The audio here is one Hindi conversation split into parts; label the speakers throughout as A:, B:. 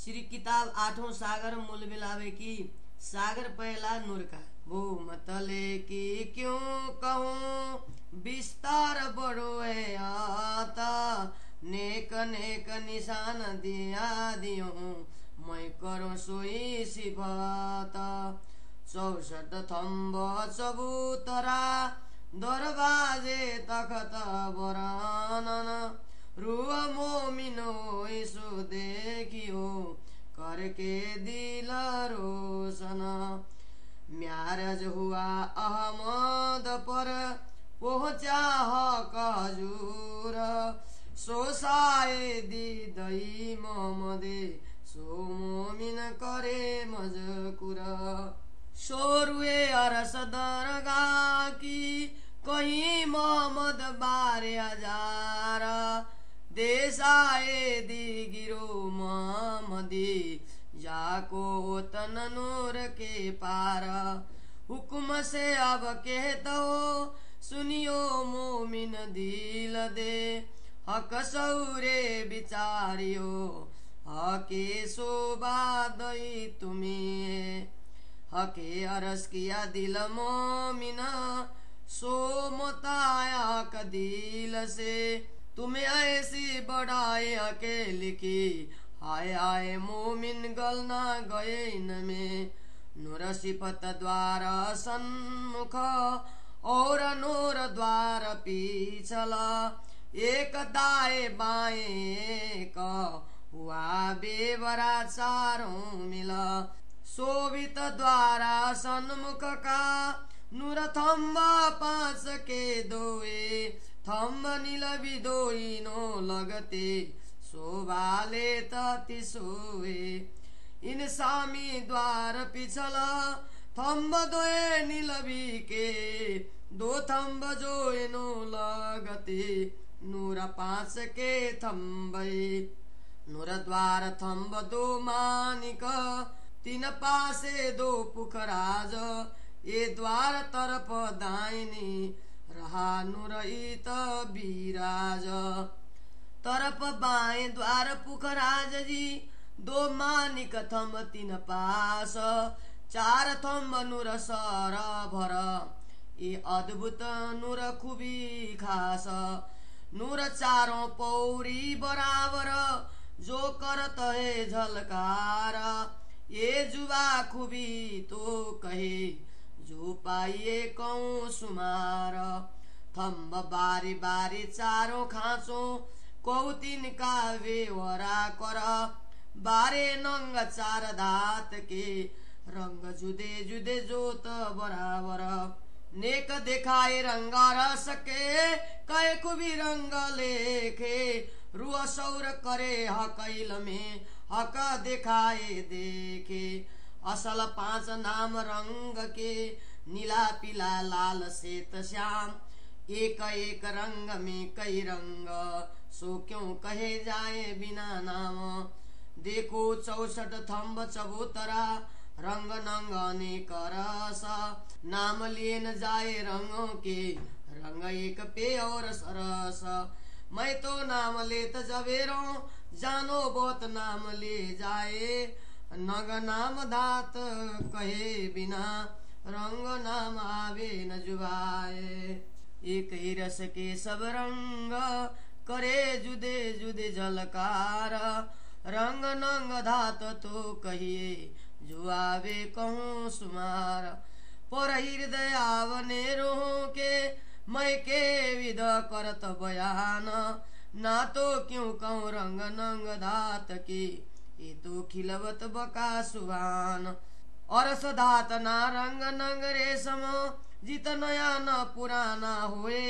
A: श्री किताब आठों सागर मूल मिलावे की सागर पहला नूर का वो मतले की क्यों कहूँ विस्तार बड़ो है आता नेक नेक निशान दिया दियो मैं करो सोई सिफाता 64 थम्ब चबूतरा दरवाजे तखत बरानन रुआ मोमिनो इसो देखियो करके दिल रोशन म्यारज हुआ अहमद पर पहुँचा हक हजूर सोसाए दी दई मोहम्मदे सो मोमिन करे मजकुर शोरुए अरस दरगाह की कहीं मोहम्मद 12,000 देश आए दी गिरो मोहम्मदी जाको तन नूर के पार हुक्म से अब कहता हो सुनियो मोमिन दिल दे हक सौरे बिचारियो हके शोभा दई तुम्हें हके अरस किया दिल मोमिना सो मोताया कदिल से तुम्हें ऐसी बढ़ाए अकेले की आए आए मोमिन गलना गए इनमें नूर सिफत द्वार सन्मुख और नूर द्वार पीछला एक दाए बाएं का हुआ बेवरा चारों मिला शोभित द्वारा सन्मुख का नूर थम्ब 5 के दोए थम्ब नील बिदोई नो लगते शोभाले तति सोए इन सामी द्वार पिछला थम्ब दोए नीलबी के 2 थम्ब जो नो लगते नूर 5 के थम्बे नूर द्वार थम्ब 2 मानिक 3 पासे 2 पुखराज ये द्वार तरफ दाहिनी रहा नूर इत बिराज तरफ बाएं द्वार पुखराज जी 2 मानिक थम्ब 3 पास 4 थम्ब नूर सर भर ये अद्भुत नूर खूबी खास नूर चारों पौरी बराबर जो करत है झलकार ये जुबा खूबी तो कहे जो पाइए कौं सुमार थम्ब बारी बारी चारों खाँचो कौतिन का वेवरा कर 12 नंग 4 धात के रंग जुदे जुदे जोत बराबर नेक दिखाए रंग रस के कहे खूबी रंग लेखे रुआ सौर करे हकैल में हक दिखाए देखे असल 5 नाम रंग के नीला पीला लाल श्वेत श्याम एक एक रंग में कई रंग सो क्यों कहे जाए बिना नाम देखो 64 थम्ब चबूतरा रंग नंग अनेक रस नाम लिए न जाए रंगों के रंग एक पे और सरस मैं तो नाम लेत जबेरो जानो बहुत नाम ले जाए नग नाम धात कहे बिना रंग नाम आवे न जुबाए एक ही रस के सब रंग करे जुदे जुदे झलकार रंग नंग धात तो कहिए जो आवे कहूँ सुमार पर हृदय आवने रोह के मैं के विध करत बयान ना तो क्यों कहूँ रंग नंग धात की ये तो खिलवत बका सुहान और सधात ना रंग नंग रेशम जित नया न पुराना हुए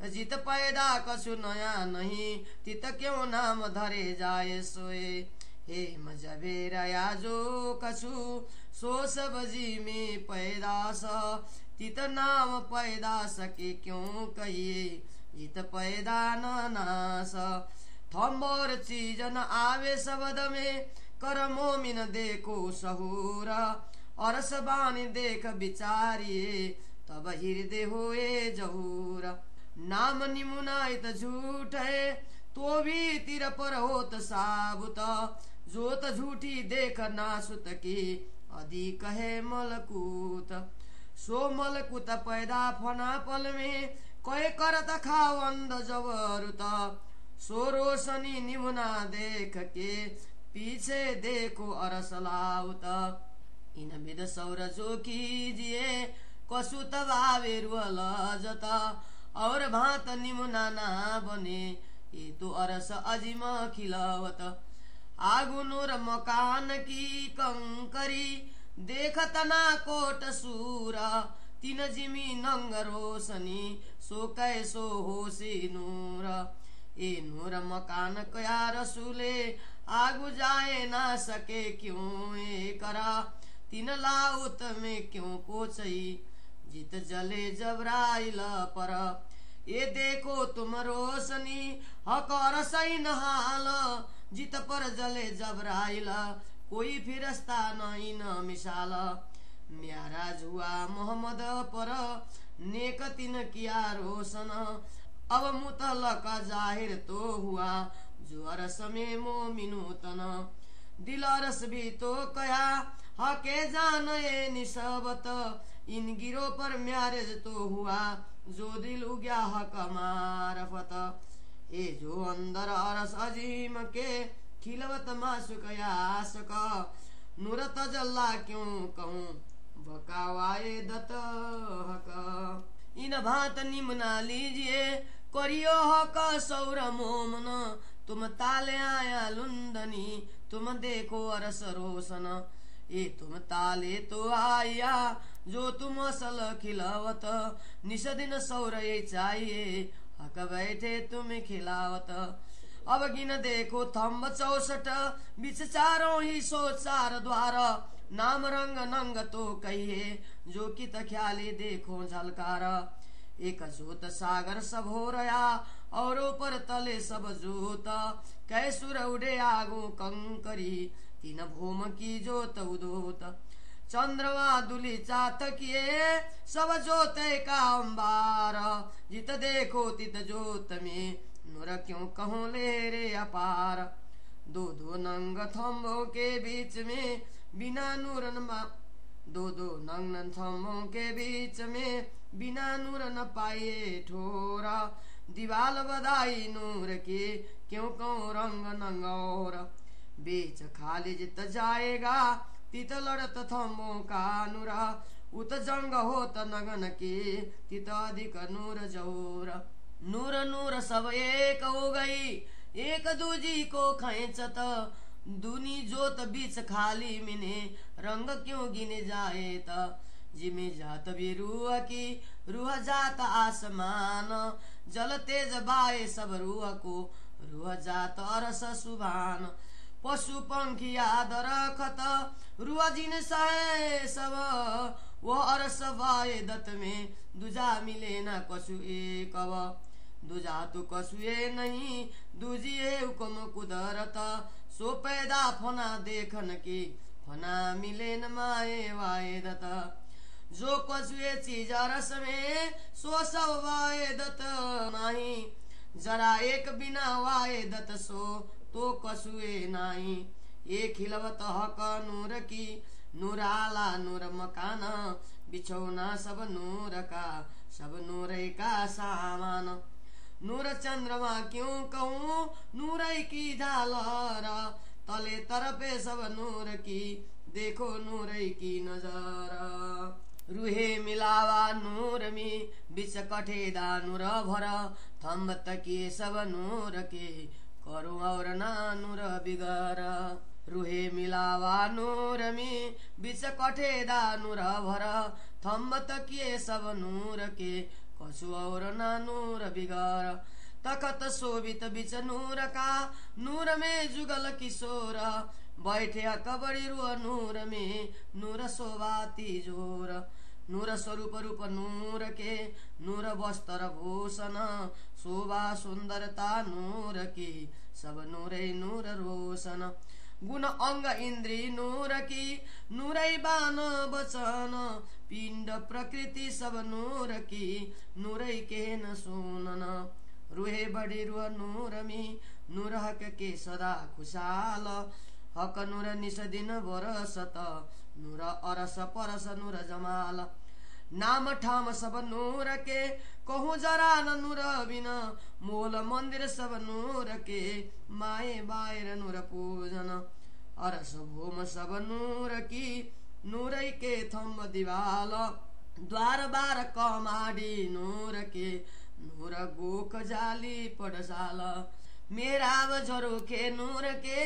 A: जित पैदा कछु नया नहीं तित क्यों नाम धरे जाए सोए हे मजबेरा जो कछु सो सब जी में पैदास तित नाम पैदा सके क्यों कहिए जित पैदा न नास थम्ब और चीज न आवे शब्द में कर मोमिन देखो सहूर और सबानी देख बिचारिए तब हृदय होए जहूर नाम निमुनाइत झूठ है तो भी तिर पर होत साबुत जोत झूठी देख नासुत की अधिक है मलकूत। सो मलकूत पैदा फना पल में कोई करत खावंद जबरुत। सो रोशनी निमुना देख के पीछे देखो अरस लाउत। इन विद सौर जो कीजिए कसु तबावे रुअल जत। और भात निमुना ना बने ये तो अरस अजिम खिलावत। आगु नूर मकान की कंकरी देखत ना कोट सूरा। तीन जिमी नंग रोशनी सो कैसो होसी नूर। ए नूर मकान कया रसूले आगु जाए ना सके क्यों ए करा। तीन लाउत में क्यों पोचई जित जले जबराइल पर। ये देखो तुम रोशनी हकर सही नहाल जित पर जले जबराइल कोई फिरस्ता नहीं न मिसाल। म्यारा जुआ मोहम्मद पर नेक तिन किया रोशन। अब मुतलक जाहिर तो हुआ जो अरस में मोमिनो तन। दिल अरस भी तो कया हके जान ये निसबत। इन गिरो पर म्यारेज तो हुआ जो दिल उग्या हक मारफत। ए जो अंदर अरस अजीम के खिलवत मासुक यासक। नूर तजल्ला क्यों कहूँ बकावाए दत हक। इन भात निमना लीजिए करियो हक सौर मोमन। तुम ताले आया लुंदनी तुम देखो अरस रोशन। ये तुम ताले तो आया जो तुम असल खिलावत। निस दिन सौर ये चाहिए हक बैठे तुम खिलावत। अब गिन देखो थम्ब 64 बीच चारों ही सो चार द्वार। नाम रंग नंग तो कहिए जो कित ख्याली देखो झलकार। एक जोत सागर सब हो रहा और ऊपर तले सब जोत। कैसुर उड़े आगो कंकरी तीन भूम की जोत उदोत। चंद्रमा दुली चात किए सब जोत का अंबार। जित देखो तित जोत में नूर क्यों कहूँ ले रे अपार। दो दो नंग थम्बों के बीच में बिना नूर दो दो नंग थम्बों के बीच में बिना नूर न पाए ठोरा। दीवाल बधाई नूर के क्यों कहूँ रंग नंगौर। बीच खाली जित जाएगा तित लड़त थम्बों का नूरा। उत जंग होत नगन के तित अधिक नूर जोर। नूर नूर सब एक हो गई एक दूजी को खैचत। दूनी जोत बीच खाली मिने रंग क्यों गिने जाए त। जिमे जात भी रूह की रूह जात आसमान। जल तेज बाए सब रूह को रूह जात अरस सुभान। पशु पंखी याद रखत रूह जिन सहे सब। वो अरस बाए दत में दूजा मिले न कछु एक। दूजा तो कसुए नहीं दूजिए हुक्म कुदरत। सो पैदा फना देखन की फना मिले न माए वाए दत। जो कसुए चीज रस में सो सब वाए दत नहीं। जरा एक बिना वाए दत सो तो कसुए नहीं। ये खिलवत हक नूर की नूर आला नूर मकान। बिछौना सब नूर का सब नूर का सामान। नूर चंद्रमा क्यों कहूँ नूर की झालर। तले तरफे सब नूर की देखो नूर की नजर। रूहे मिलावा नूर में बिच कठेदा नूर भर। थम्ब तकिए सब नूर के करो और ना नूर बिगर। रूहे मिलावा नूर में बिच कठेदा नूर भर। थम्ब तकिए सब नूर के कसु और ना नूर बिगार। तखत शोभित बिच नूर का नूर में जुगल किशोर। बैठे कबड़ी रुआ नूर में नूर शोभाती जोर। नूर स्वरूप रूप नूर के नूर वस्त्र भूषण। शोभा सुंदरता नूर की सब नूरे नूर रोशन। गुण अंग इंद्री नूर की नूरै बान बचन। पिंड प्रकृति सब नूर की नूरै के न सुनन। रुहे बड़ी रुह नूर में नूर हक के सदा खुशाल। हक नूर निस दिन बरसत नूर अरस परस नूर जमाल नाम ठाम सब नूर के कहूँ जरा न नूर बिन मोल मंदिर सब नूर के माए बायर नूर पूजन अरस भूम सब नूर की नूरै के थम्ब दिवाल द्वार बार कमाडी नूर के नूर गोक जाली पडसाल मेरा झरो के नूर के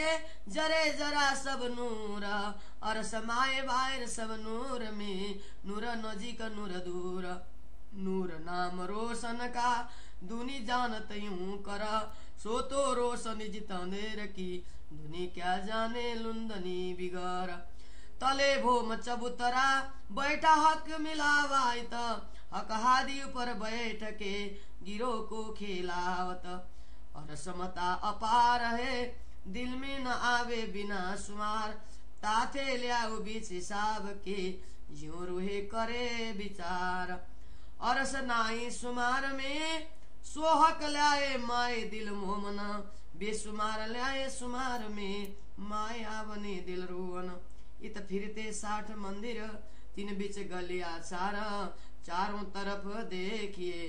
A: जरे जरा सब नूर अरस माए बायर सब नूर में नूर नजीक नूर दूर नूर नाम रोशन का दुनी जानत यूं कर सो तो रोशन जितनेर की दुनी क्या जाने लुंदनी बिगर तले भोम चबूतरा बैठा हक मिलावाय त हक हादी ऊपर बैठ के गिरो को खेलावत और समता अपार है दिल में न आवे बिना सुमार ताथे लियाओ बीच हिसाब के यूं रूहे करे विचार और सनाई सुमार में सोहक लाए माए दिल मोमन बेसुमार लाए सुमार में माया बने दिल रोवन इत फिरते 60 मंदिर तीन बीच गलिया चारों तरफ देखिए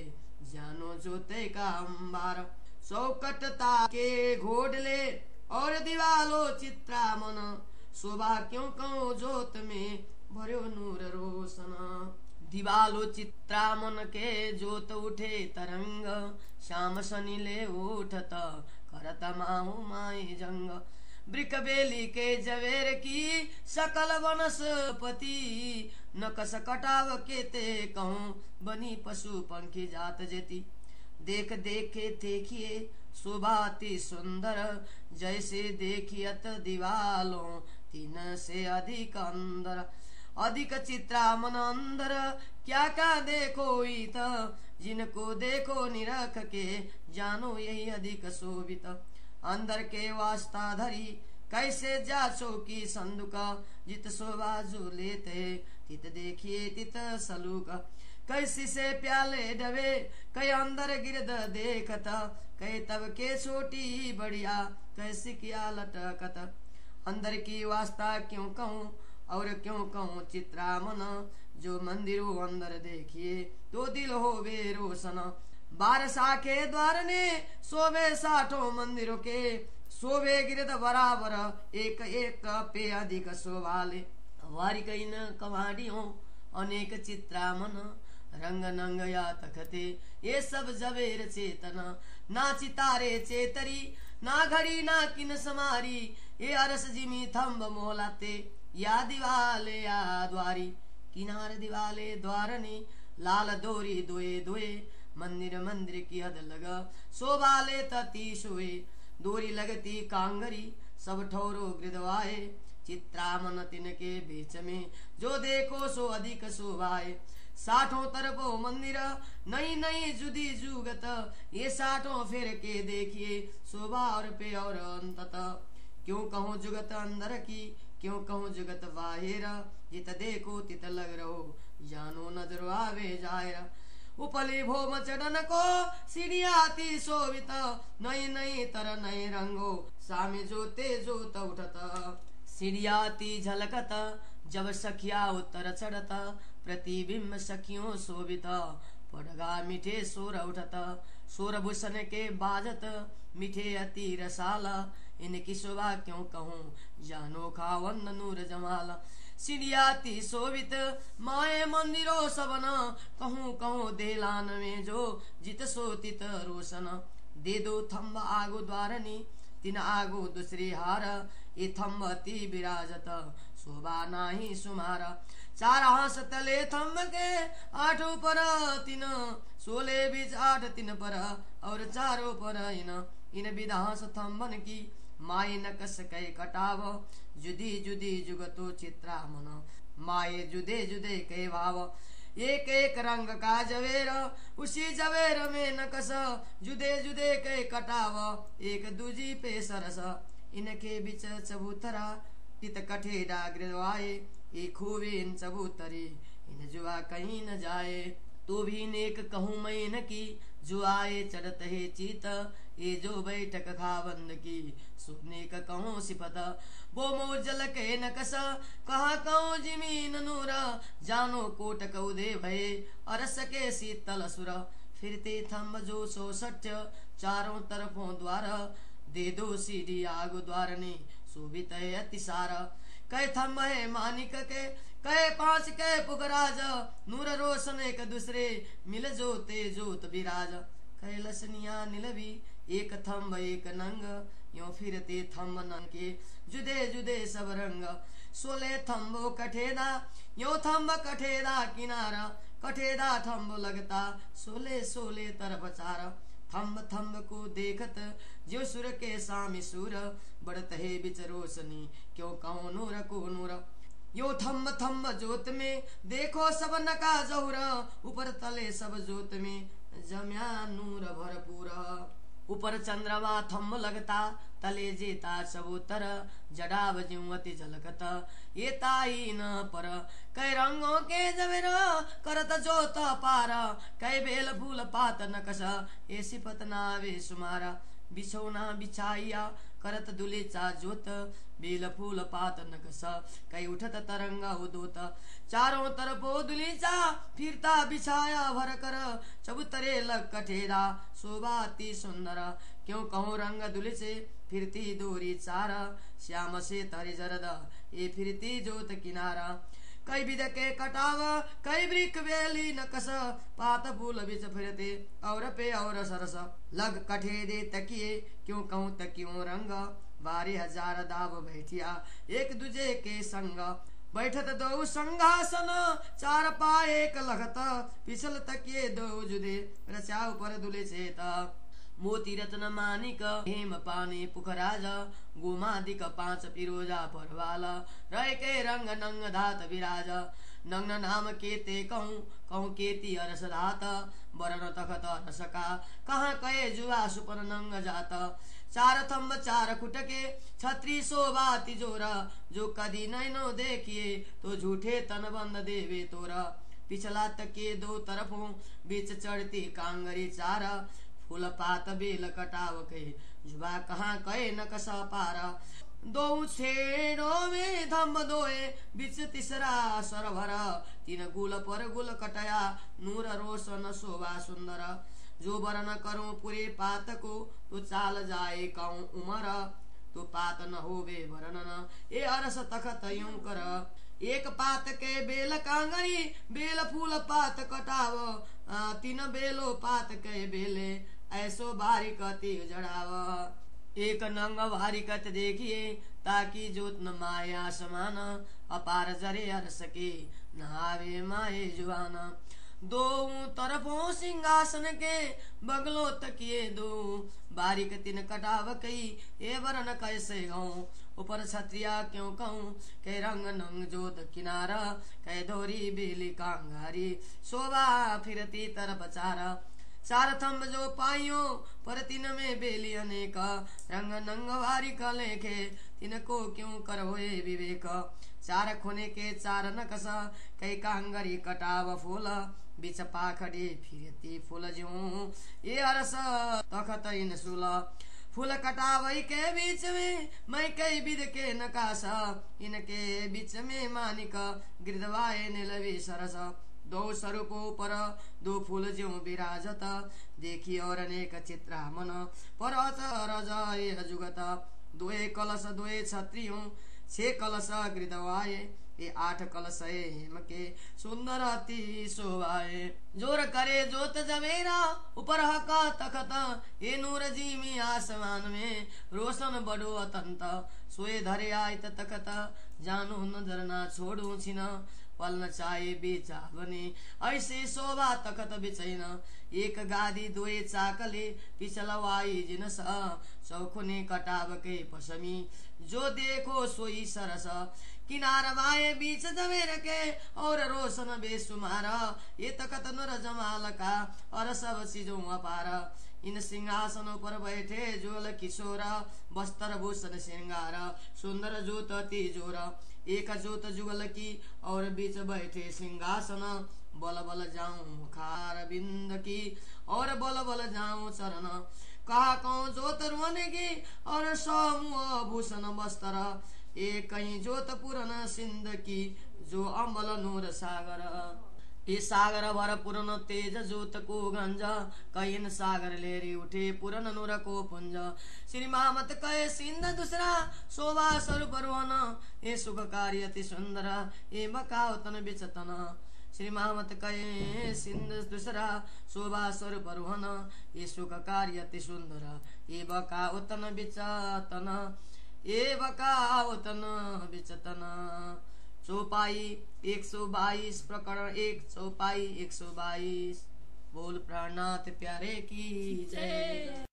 A: जानो जोते का अंबार चौकटता के घोडले और दीवालो चित्रा मन शोभा क्यों कहो जोत में भर्यो नूर रोशन दिवालो चित्रा मन के जोत उठे तरंग श्याम शनि ले उठत करत माहु माई जंग ब्रिक बेली के जवेर की सकल वनस्पति नकस कटाव के ते कहूँ बनी पशु पंखी जात जेती देख देखे देखिए शोभाति सुंदर जैसे देखियत दीवालों तीन से अधिक अंदर अधिक चित्रा मन अंदर क्या क्या देखो इत जिनको देखो निरख के जानो यही अधिक शोभित अंदर के वास्ता धरी कैसे जाचो की संदुका जित शोभा जो लेते तित देखिए तित सलूक कैसी से प्याले डबे कई अंदर गिरद देखता कई तब के छोटी बढ़िया कैसी किया लटकत अंदर की वास्ता क्यों कहूँ और क्यों कहूँ चित्रा मन जो मंदिरों अंदर देखिए तो दिल हो वे रोशन 12 के द्वार ने शोभे 60 मंदिरों के शोभे गिरद बराबर एक एक पे अधिक शोभाले वारिक इन कमाडियों अनेक चित्रा मन रंग नंग या तखते ये सब जबेर चेतना ना चितारे चेतरी ना घड़ी ना किन समारी ये अरस जिमी थम्ब मोहलाते या दिवाले या द्वारी किनार दिवाले द्वारनी लाल दोरी दोए दोए मंदिर मंदिर की हद लगा शोभाले तती सोए दोरी लगती कांगरी सब ठौरो गिरदवाए चित्रामन तिनके बीच में जो देखो सो अधिक शोभाए 60 तरफो मंदिर नई नई जुदी जुगत ये 60 फिर के देखिए शोभा और पे और अंतत क्यों कहूँ जुगत अंदर की क्यों कहूँ जुगत बाहिर जित देखो तित लग रहो जानो नजर आवे जाए उपली भोम चढ़न को सीढ़ियाती शोभित नई नई तर नई रंगो सामे जोते जोत उठत सीढ़ियाती झलकत जब सखिया उत्तर चढ़त प्रतिबिंब सखियों शोभित पड़गा मीठे सोर उठत सोर भूषण के बाजत मीठे अति रसाला इनकी शोभा क्यों कहूँ जानो खावन नूर जमाल सीढ़ियाती शोभित माए मंदिरों सबन कहूँ कहूँ देलान में जो जित सोतित रोशन दे दो थम्ब आगो द्वारनी तीन आगो दूसरी हार ये थम्ब अति विराजत शोभा नाही सुमारा 4 हास तले थम्ब के 8 पर 3 16 बीच 8 3 पर और 4 पर इन विधास थम्बन की माए नकस कै कटाव जुदी जुदी जुगतो चित्रा मन माए जुदे जुदे कै भाव एक एक रंग का जवेर उसी जवेर में नकस जुदे जुदे कै कटाव एक दूजी पे सरस इनके बीच चबूतरा तित कठे डाग्रवाए एक खूबे इन चबूतरे इन जुआ कहीं न जाए तो भी नेक कहूँ मैं न की जो आए चढ़त है चीत ये जो बैठक खावंद की सुनने का कहूँ सिफत वो मोजल के नकस कहा कहूँ जिमीन नूर जानो कोट कौदे भये अरस के शीतल सुर फिरते थम जो 160 चारों तरफों द्वार दे दो सीढ़ी आग द्वार ने शोभित है अतिसार कह थम है मानिक के कहे 5 के पुगराज नूर रोशन एक दूसरे मिल जोते जोत विराज कहे लसनिया निलवी एक थम्ब एक नंग यो फिरते थम्ब नंग के जुदे जुदे सब रंग 16 थम्बो कठेदा यो थम्ब कठेदा किनारा कठेदा थम्ब लगता 16 तरफ चार थम्ब थम्ब को देखत जो सुर के सामी सुर बढ़त है बिच रोशनी क्यों कहो नूर को नूर यो थम्ब थम्ब जोत में देखो सब नका जहुर ऊपर तले सब जोत में जम्या नूर भरपूर ऊपर चंद्रमा थम्ब लगता तले जेता सबूतर जडाब ज्योति झलकत ये ताई न पर कई रंगों के जवेर करत जोत पार कई बेल फूल पात नकस ये सिपत नावे सुमारा बिछौना बिछाइया करत दुलेचा जोत बेल फूल पात नकस कई उठत तरंगा उदोत चारों तरफो दुलीचा फिरता बिछाया भर कर चबूतरे लग कठेरा शोभाती सुंदर क्यों कहूँ रंग दुलिसे फिरती डोरी चारा श्याम से तरी जरद ये फिरती जोत किनारा कई विध के कटाव कई वृक वेली नकस पात फूल बिच फिरते और पे और सरस लग कठे दे तकिए क्यों कहूँ तकियों रंग 12,000 दाब बैठिया एक दूजे के संग बैठत दो संघासन 4 पाए एक लगत पिछल तकिए 2 जुदे रचा ऊपर दुले चेत मोती रत्न मानिक हेम पानी पुखराज गोमादिक 5 पिरोजा परवाला रह के रंग नंग धात विराज नंग नाम केते कहूँ केती अरस धात बरन तखत रसका कहाँ कहे जुआ सुपन नंग जात 4 थम्ब 4 खुटके छत्री शोभा तिजोरा जो कदी नैनो देखिए तो झूठे तन बंद देवे तोरा पिछला तके 2 तरफों बीच चढ़ती कांगरी 4 फूल पात बेल कटाव के जुबा कहाँ कहे न कसा पारा 2 छेड़ों में थम्ब 2 बीच तीसरा सरभर 3 गुल पर गुल कटया नूर रोशन शोभा सुंदर जो बरन करूं पूरे पात को तो चाल जाए कहूँ उमर तो पात न होवे भरन ए अरस तखत यूं कर एक पात के बेल कांगरी बेल फूल पात कटाव 3 बेलो पात के बेले ऐसो बारिकति जड़ाव एक नंग बारिकत देखिए ताकि जोत न माया समान अपार जरे अरस के नहावे माए जुआन 2 तरफों सिंहासन के बगलो तकिए 2 बारीक 3 कटाव कई ए वरन कैसे गऊं ऊपर छत्रिया क्यों कहूँ के रंग नंग जोत किनारा कै धोरी बेली कांगारी शोभा फिरती तरफ 4 थम्ब जो पाइयो पर 3 में बेली अनेक रंग नंग वारी का लेखे 3 को क्यों कर होए विवेक 4 खुने के 4 नकसा कई कांगरी कटाव फूल बिच पाखड़ी फिरती फूल ज्यों ये अरस तखत इन सुला फूल कटावई के बीच में मैं कई विध के नकाशा इनके बीच में मानिक गिरदवाए निलवी सरस 2 स्वरूपों पर 2 फूल ज्यों विराजत देखी और अनेक चित्रा मन पर रजाए जुगत 2 कलश 2 छत्रियों 6 कलश गिरदवाए ये 8 कलश हेम के सुंदर अति शोभाए जोर करे जोत जमेरा ऊपर हका तखत ये नूर जी में आसमान में रोशन बड़ो अतंत सोए धरे आय तखत जानो नजर ना छोड़ू छिन पल न चाहे बेचा बने ऐसे शोभा तखत बिचैन 1 गादी 2 चाकले पिछलवाई जिनस चौखुने कटाव के पसमी जो देखो सोई सरस किनार माए बीच जमेर के और रोशन बेसुमार ये तखत नर जमाल का और सब चीजों अपार इन सिंहासनों पर बैठे जोल किशोर बस्तर भूषण श्रृंगार सुंदर जोत तिजोर 1 जोत जुगल की और बीच बैठे सिंहासन बल बल जाऊं मुखार बिंद की और बल बल जाऊं चरण कहा कौन जोत रुवन की और समूह भूषण बस्तर ए कहीं जोत पूरन सिंध की जो अमल नूर सागर ए सागर भर पूर्ण तेज जोत को गंज कहीं सागर लेरी उठे पूर्ण नूर को पुंज श्री महामत कहे सिंध दूसरा शोभा स्वरूप रोहन ए सुख कार्य अति सुंदर ए मकावतन बिचतन श्री महामत कहे सिंध दूसरा शोभा स्वरूप रोहन ए सुख कार्य अति सुंदर ए बकावतन बिचतन ए बकावतन बिचतन चौपाई 122 प्रकरण 1 चौपाई 122 बोल प्राणनाथ प्यारे की जय।